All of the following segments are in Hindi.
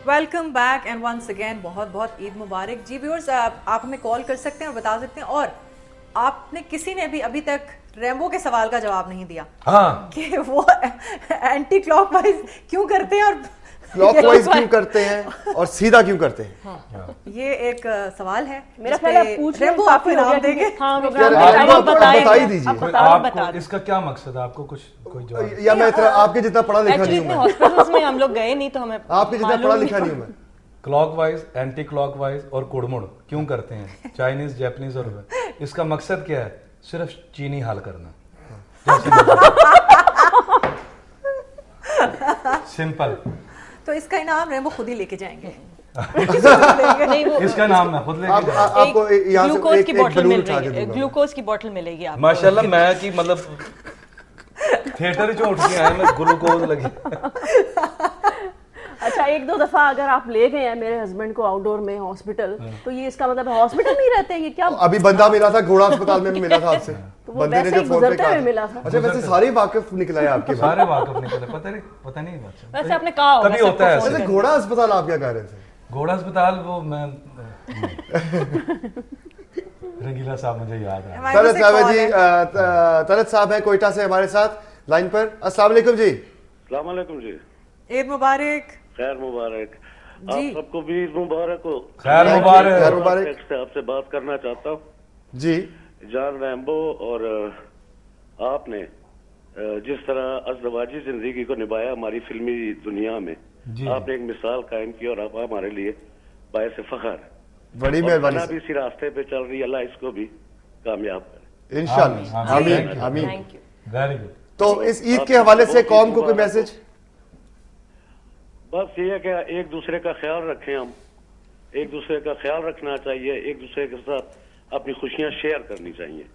Welcome back and once again बहुत बहुत ईद मुबारक जी व्यूअर्स। आप हमें कॉल कर सकते हैं और बता सकते हैं, और आपने किसी ने भी अभी तक रैम्बो के सवाल का जवाब नहीं दिया कि वो एंटी क्लॉकवाइज क्यों करते हैं और क्लॉकवाइज क्यों करते हैं और सीधा क्यों करते हैं। ये एक सवाल है। मेरा ख्याल पूछ रैम्बो आपको इनाम देंगे। बता ही दीजिए आपको इसका क्या मकसद है, आपको कुछ कोई जवाब? या मैं आपके जितना पढ़ा लिखा नहीं हूँ। हॉस्पिटल्स में हम लोग गए नहीं तो हमें आपके जितना पढ़ा लिखा नहीं हूँ मैं। क्लॉकवाइज, एंटी क्लॉकवाइज और कुड़मुड़ क्यों करते हैं चाइनीज, जापानीज और इसका मकसद क्या है? सिर्फ चीनी हाल करना। सिंपल। तो इसका इनाम रैम्बो खुद ही लेके जाएंगे। इसका नाम ना खुद लेके आपको ग्लूकोज की बोतल मिल रही है, ग्लूकोज की बोतल मिलेगी आपको। माशाल्लाह मैं कि मतलब थिएटर जो उठ के आए मैं ग्लूकोज लगी। अच्छा, एक दो दफा अगर आप ले गए हैं मेरे हस्बैंड को आउटडोर में हॉस्पिटल, तो ये इसका मतलब हॉस्पिटल नहीं रहते हैं ये क्या? अभी बंदा मिला था घोड़ा अस्पताल में मिला था आपसे। तो वो वैसे ही गुजरते हुए मिला था। अच्छा, वैसे सारे वाकिफ निकला है आपके? सारे वाकिफ निकले, पता नहीं वैसे आपने कहा होगा कभी होता है ऐसे। घोड़ा अस्पताल आप क्या कह रहे थे? घोड़ा अस्पताल वो मैं रंगीला साहब मुझे याद है। तलत साहब है कोयटा से हमारे साथ लाइन पर। अस्सलाम वालेकुम जी। अस्सलाम वालेकुम जी। ईद मुबारक। खैर मुबारक। आप सबको भी ईद मुबारक हो। खैर मुबारक। खैर मुबारक। से आपसे बात करना चाहता हूँ जी। जान रैम्बो और आपने जिस तरह अज़दवाजी जिंदगी को निभाया हमारी फिल्मी दुनिया में, आपने एक मिसाल कायम की और आप हमारे लिए बायस फखर। बड़ी मेहरबानी। भी इसी रास्ते पे चल रही है, अल्लाह इसको भी कामयाब करे इंशाअल्लाह। आमीन आमीन। Very good. तो इस ईद के हवाले से कौम को कोई मैसेज? बस ये है कि एक दूसरे का ख्याल रखें, हम एक दूसरे का ख्याल रखना चाहिए, एक दूसरे के साथ अपनी खुशियां शेयर करनी चाहिए।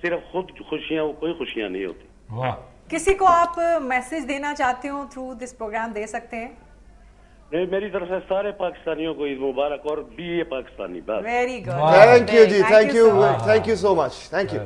सिर्फ खुद खुशियां, वो कोई खुशियां नहीं होती। वाह। किसी को आप मैसेज देना चाहते हो थ्रू दिस प्रोग्राम दे सकते हैं? नहीं, मेरी तरफ से सारे पाकिस्तानियों को ईद मुबारक और बीए पाकिस्तानी। बस वेरी गुड। थैंक यू जी, thank you so much, thank you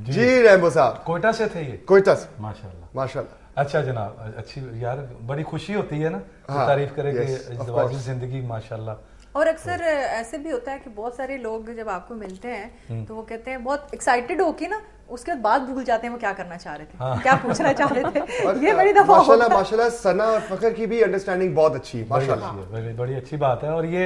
जी। रैम्बो साहब कोयटा से थे ये? कोयटा से। माशाल्लाह माशाल्लाह। अच्छा जनाब, अच्छी यार बड़ी खुशी होती है ना तारीफ करे कि इज़्दिवाजी जिंदगी माशाल्लाह। और अक्सर ऐसे भी होता है कि बहुत सारे लोग जब आपको मिलते हैं तो वो कहते हैं बहुत एक्साइटेड होके ना, उसके बाद बात भूल जाते हैं वो क्या करना चाह रहे थे, क्या पूछना चाह रहे थे। ये बड़ी दफा माशाल्लाह माशाल्लाह सना और फखर की भी अंडरस्टैंडिंग बहुत अच्छी है माशाल्लाह। बड़ी अच्छी बात है। और ये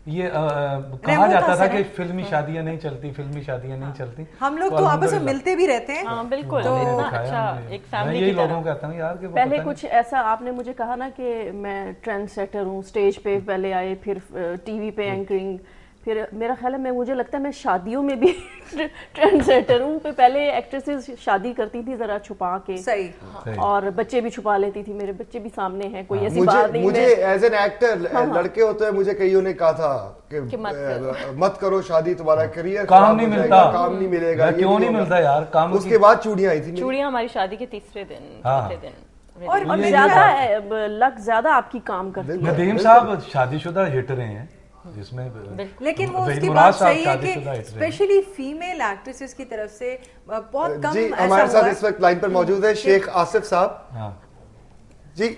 कहा जाता था कि फिल्मी शादियां नहीं चलती, फिल्मी शादियां नहीं चलती। हम लोग तो आपस में मिलते भी रहते हैं। हाँ बिल्कुल। तो अच्छा एक फैमिली यही लोगों का कहता हूँ यार कि पहले कुछ ऐसा आपने मुझे कहा ना कि मैं ट्रेंड सेटर हूँ, स्टेज पे पहले आए, फिर टीवी पे एंकरिंग, फिर मेरा ख्याल है मुझे लगता है मैं शादियों में भी ट्रेंड सेटर हूँ। पहले एक्ट्रेसेस शादी करती थी जरा छुपा के, सही, और बच्चे भी छुपा लेती थी। मेरे बच्चे भी सामने हैं, कोई ऐसी बात नहीं। मुझे एज एन एक्टर लड़के होते हैं, मुझे कईयों ने कहा था कि मत करो शादी, तुम्हारा करियर काम नहीं मिलता, काम नहीं मिलेगा। क्यों नहीं मिलता यार काम? उसके बाद चूड़ियां आई थी। चूड़ियां हमारी शादी के तीसरे दिन, चौथे दिन। और ज्यादा लक ज्यादा आपकी काम करती है। नदीम साहब शादीशुदा हिट रहे हैं जिसमें, लेकिन वो उसकी बात सही है कि स्पेशली फीमेल एक्ट्रेसेस की तरफ से बहुत कम। जी हमारे साथ इस वक्त लाइन पर मौजूद है शेख आसिफ साहब जी।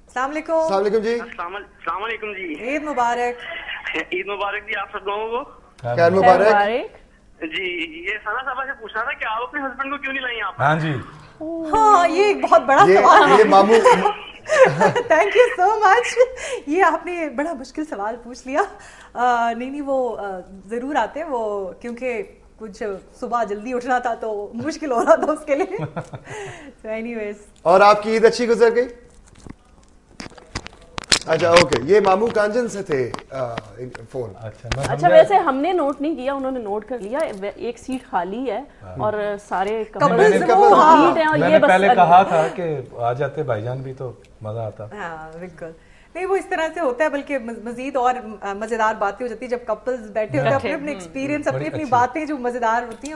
अस्सलाम वालेकुम। अस्सलाम वालेकुम जी। अस्सलाम वालेकुम जी। ईद मुबारक। ईद मुबारक जी आप सब लोगों को। खैर मुबारक जी। ये सना साहब से पूछना था कि आप अपने हस्बैंड को क्यों नहीं लाई? आप? हाँ जी। हाँ, ये एक बहुत बड़ा सवाल है। ये मामू थैंक यू सो मच। ये आपने बड़ा मुश्किल सवाल पूछ लिया। नहीं वो जरूर आते हैं वो, क्योंकि कुछ सुबह जल्दी उठना था तो मुश्किल हो रहा था उसके लिए। so anyways, और आपकी ईद अच्छी गुजर गई? अच्छा ओके। ये मामू कांजन से थे फोन। अच्छा वैसे हमने नोट नहीं किया, उन्होंने नोट कर लिया। एक सीट खाली है और सारे कपल्स हैं और मैंने पहले कहा था कि आ जाते भाईजान भी तो मजा आता। हाँ बिल्कुल। नहीं वो इस तरह से होता है, बल्कि मजीद और मजेदार बातें हो जाती है जब कपल्स बैठे होते हैं, अपने अपने एक्सपीरियंस, अपनी अपनी बातें जो मजेदार होती हैं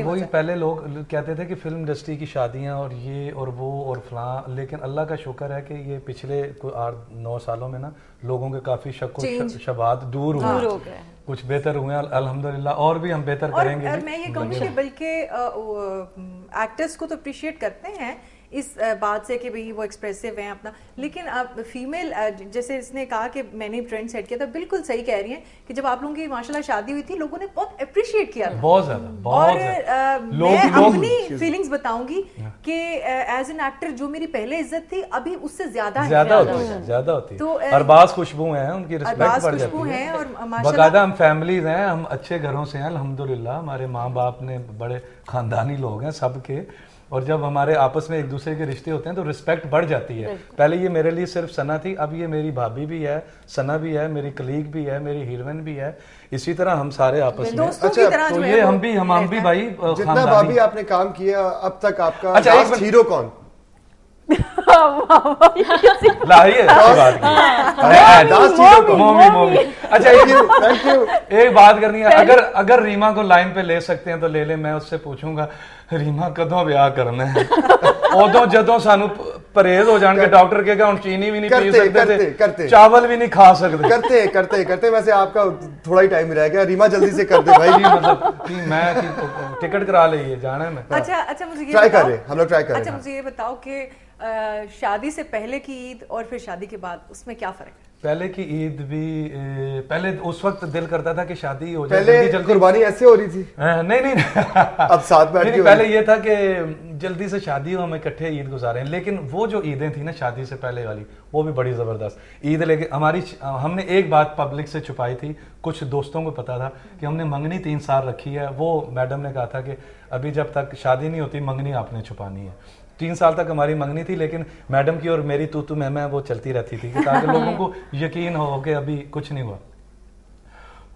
वही पहले लोग कहते थे कि फिल्म इंडस्ट्री की शादियां और ये और वो और फलां, लेकिन अल्लाह का शुक्र है कि ये पिछले 8-9 सालों में ना लोगों के काफी शक शबात दूर हुए, कुछ बेहतर हुए अल्हम्दुलिल्लाह, और भी हम बेहतर करेंगे। और मैं ये कहूँगी कि बल्कि एक्टर्स को तो अप्रिशिएट करते हैं, इस बात से कि भाई वो एक्सप्रेसिव हैं अपना, लेकिन अब फीमेल जैसे इसने कहा कि मैंने ट्रेंड सेट किया था, बिल्कुल सही कह रही हैं कि जब आप लोगों की माशाल्लाह शादी हुई थी लोगों ने बहुत अप्रिशिएट किया था, बहुत ज्यादा। और मैं अपनी फीलिंग्स बताऊंगी कि एज एन एक्टर जो मेरी पहले इज्जत थी अभी उससे ज्यादा होती है। तो अरबाज खुशबू हैं, उनकी रिस्पेक्ट बढ़ जाती है, और बाकायदा हम फैमिलीज हैं, हम अच्छे घरों से हैं अल्हम्दुलिल्लाह, हमारे माँ बाप ने बड़े खानदानी लोग हैं सबके, और जब हमारे आपस में एक दूसरे के रिश्ते होते हैं तो रिस्पेक्ट बढ़ जाती है। पहले ये मेरे लिए सिर्फ सना थी, अब ये मेरी भाभी भी है, सना भी है, मेरी कलीग भी है, मेरी हीरोइन भी है, इसी तरह हम सारे आपस में। अच्छा, तो ये हम भी भाई जितना भाभी आपने काम किया अब तक, आपका लास्ट हीरो कौन? लाइए मोमी। अच्छा थैंक यू। एक बात करनी है, अगर रीमा को लाइन पे ले सकते हैं तो ले ले। मैं उससे पूछूंगा रीमा कदों ब्याह करना है, उदों जदों सानू परहेज हो जाएंगे, डॉक्टर कहेगा हुण चीनी भी नहीं पी सकते, चावल भी नहीं खा सकते। करते वैसे आपका थोड़ा ही टाइम रह गया, रीमा जल्दी से कर दे भाई। मतलब मैं टिकट करा ली जाना है मैं। अच्छा मुझे ये ट्राई कर रहे, हम लोग ट्राई कर रहे। अच्छा मुझे ये बताओ कि शादी से पहले की ईद और फिर शादी के बाद उसमें क्या फर्क है? पहले की ईद भी पहले उस वक्त दिल करता था कि शादी हो जाए, पहले कुर्बानी ऐसे हो रही थी। नहीं अब साथ बैठ के पहले ये था कि जल्दी से शादी हो, हम इकट्ठे ईद गुजारें। लेकिन वो जो ईदें थी ना शादी से पहले वाली, वो भी बड़ी जबरदस्त ईद। लेके हमने एक बात पब्लिक से छुपाई थी, कुछ दोस्तों को पता था कि हमने मंगनी 3 साल रखी है। वो मैडम ने कहा था कि अभी जब तक शादी नहीं होती मंगनी आपने छुपानी है। 3 साल तक हमारी मंगनी थी, लेकिन मैडम की और मेरी तू मैं वो चलती रहती थी ताकि लोगों को यकीन हो कि अभी कुछ नहीं हुआ।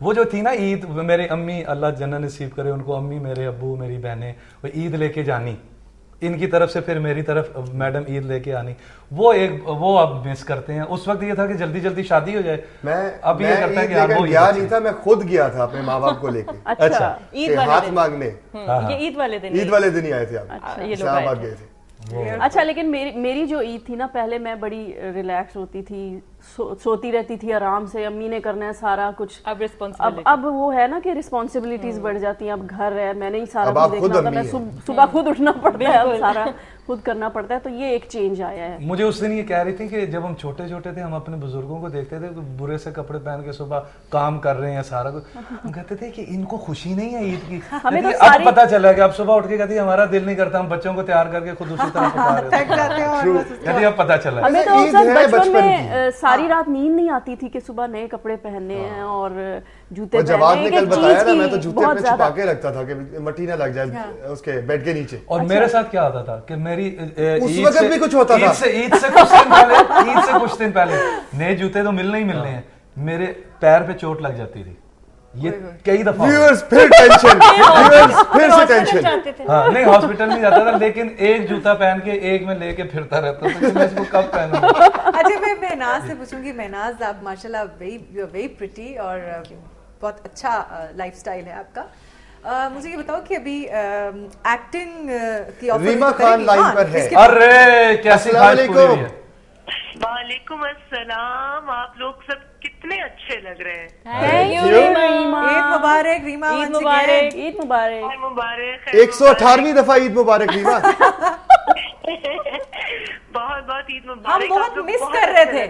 वो जो थी ना ईद, मेरी अम्मी अल्लाह जन्नत नसीब करे उनको, अम्मी मेरे अब्बू मेरी बहनें, वो ईद लेके जानी इनकी तरफ से, फिर मेरी तरफ मैडम ईद लेके आनी, वो अब मिस करते हैं। उस वक्त ये था कि जल्दी जल्दी शादी हो जाए। अब ये करता है कि यार वो गया नहीं था, मैं खुद गया था अपने माँ बाप को लेके। अच्छा ईद हाथ मांगने, ये ईद वाले दिन ही आए थे आप, शाहबाद गए थे। अच्छा, लेकिन मेरी जो ईद थी ना, पहले मैं बड़ी रिलैक्स होती थी, सोती रहती थी आराम से, अम्मी ने करना है सारा कुछ। अब वो है ना कि रिस्पॉन्सिबिलिटीज बढ़ जाती हैं, अब घर है, मैंने ही सारा कुछ देखना होता है, मैं सुबह खुद उठना पड़ता है, अब सारा खुद करना पड़ता है, तो ये एक चेंज आया है। मुझे उस दिन ये कह रही थी कि जब हम छोटे छोटे थे, हम अपने बुजुर्गों को देखते थे तो बुरे से कपड़े पहन के सुबह काम कर रहे हैं सारा कुछ, हम कहते थे कि इनको खुशी नहीं है ईद की। हमें तो अब पता चला कि अब सुबह उठ के कहती हमारा दिल नहीं करता, हम बच्चों को तैयार करके खुद उसी तरह पका रहे हैं। अब पता चला। हमें तो बचपन में सारी रात नींद नहीं आती थी कि सुबह नए कपड़े पहनने हैं और जूते पहनने हैं। बताया ना, मैं तो जूते अपने छुपा के रखता था कि मट्टी ना लग जाए उसके बेड के नीचे। और मेरे साथ क्या होता था कि मेरी उस वक्त भी कुछ होता था, ईद से कुछ दिन पहले नए जूते तो मिलने ही मिलने हैं, मेरे पैर पे चोट लग जाती थी। ये कई दफा फिर टेंशन, फिर से टेंशन। हाँ, नहीं हॉस्पिटल नहीं जाता था, लेकिन एक जूता पहन के एक में लेके फिरता रहता था कि मैं इसको कब पहनूं। अच्छा, मैं महनाज से पूछूंगी। महनाज, आप माशाल्लाह वेरी प्रिटी और बहुत अच्छा लाइफस्टाइल है आपका। मुझे ये बताओ कि अभी एक्टिंग की ऑफर रीमा खान लाइन पर है। अरे कैसी वालेकुम अस्सलाम, आप लोग सब कितने अच्छे लग रहे हैं। Thank you Reema. ईद मुबारक रीमा। ईद मुबारक। ईद मुबारक। मुबारक। 118वीं दफा ईद मुबारक रीमा। बहुत बहुत ईद मुबारक। हम बहुत मिस कर रहे थे।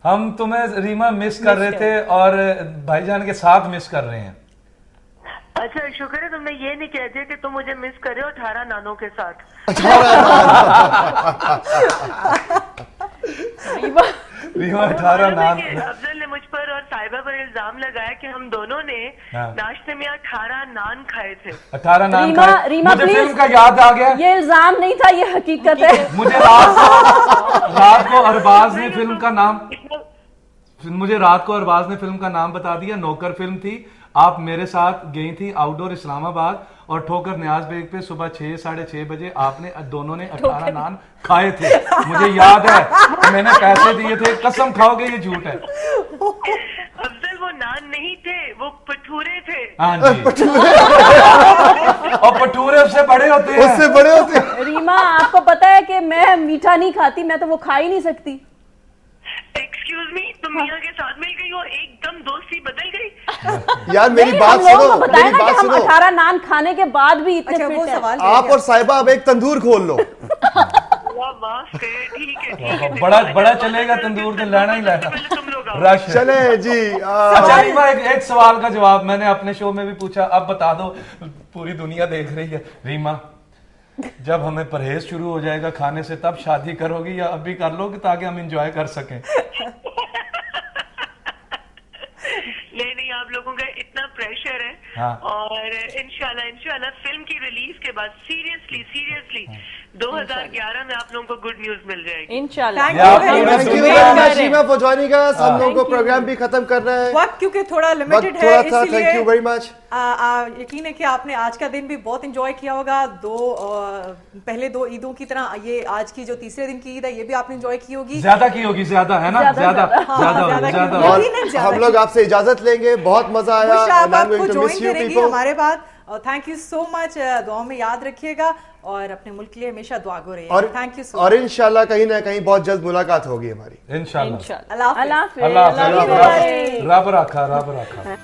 हम तुम्हें रीमा मिस कर रहे थे और भाईजान के साथ मिस कर रहे हैं। अच्छा, शुक्र है तुमने ये नहीं कह दिया कि तुम मुझे मिस कर रहे हो 18 नानों के साथ। रीमा 18 नान। अफजल ने मुझ पर और साहिबा पर इल्जाम लगाया कि हम दोनों ने नाश्ते में 18 नान खाए थे। 18 नान खाए। रीमा मुझे फिल्म का याद आ गया। ये इल्जाम नहीं था, ये हकीकत है। मुझे रात को अरबाज ने फिल्म का नाम बता दिया। नौकर फिल्म थी, आप मेरे साथ गई थी आउटडोर इस्लामाबाद और ठोकर न्याज बेग पे सुबह 6 साढ़े 6 बजे आपने दोनों ने 18 नान खाए थे। मुझे याद है, मैंने पैसे दिए थे। कसम खाओगे ये झूठ है? अफजल, वो नान नहीं थे, वो भटूरे थे। हाँ जी। और भटूरे उससे बड़े होते हैं। रीमा, आपको पता है कि मैं मीठा नहीं खाती, मैं तो वो खा ही नहीं सकती। एक्सक्यूज मी, तुम मियां के साथ मिल गई हो, एकदम दोस्ती बदल गई। यार मेरी बात सुनो, मेरी बात सुनो। 18 नान खाने के बाद भी इतने फिट हैं। आप और साहिबा अब एक तंदूर खोल लो। माफ करे, ठीक है बड़ा चलेगा तंदूर तो लेना ही लेना। तुम लोग आओ। रश चले जी। अच्छा रीमा, एक सवाल का जवाब मैंने अपने शो में भी पूछा, अब बता दो, पूरी दुनिया देख रही है। रीमा, जब हमें परहेज शुरू हो जाएगा खाने से तब शादी करोगी या अभी कर लोगे ताकि हम एंजॉय कर सकें? नहीं, आप लोगों का इतना प्रेशर है। हाँ। और इंशाल्लाह फिल्म की रिलीज के बाद सीरियसली 2011 में आप लोगों को गुड न्यूज मिल जाएगी इंशाल्लाह। शीमा फोजवानी का हम लोगों को प्रोग्राम भी खत्म करना है, वक्त क्योंकि थोड़ा लिमिटेड है, इसलिए थैंक यू वेरी मच। यकीन है कि आपने आज का दिन भी बहुत एंजॉय किया होगा। पहले दो ईदों की तरह ये आज की जो तीसरे दिन की ईद है ये भी आपने एंजॉय की होगी, ज्यादा की होगी, ज्यादा है ना, ज्यादा। हम लोग आपसे इजाजत लेंगे, बहुत मजा आया, आपको ज्वाइन करेंगे हमारे बाद। थैंक यू सो मच, दुआ में याद रखिएगा और अपने मुल्क के लिए हमेशा दुआगो रहिएगा। Thank you so much. और इंशाल्लाह कहीं ना कहीं बहुत जल्द मुलाकात होगी हमारी, इंशाल्लाह। अल्लाह हाफिज़। रब रखा।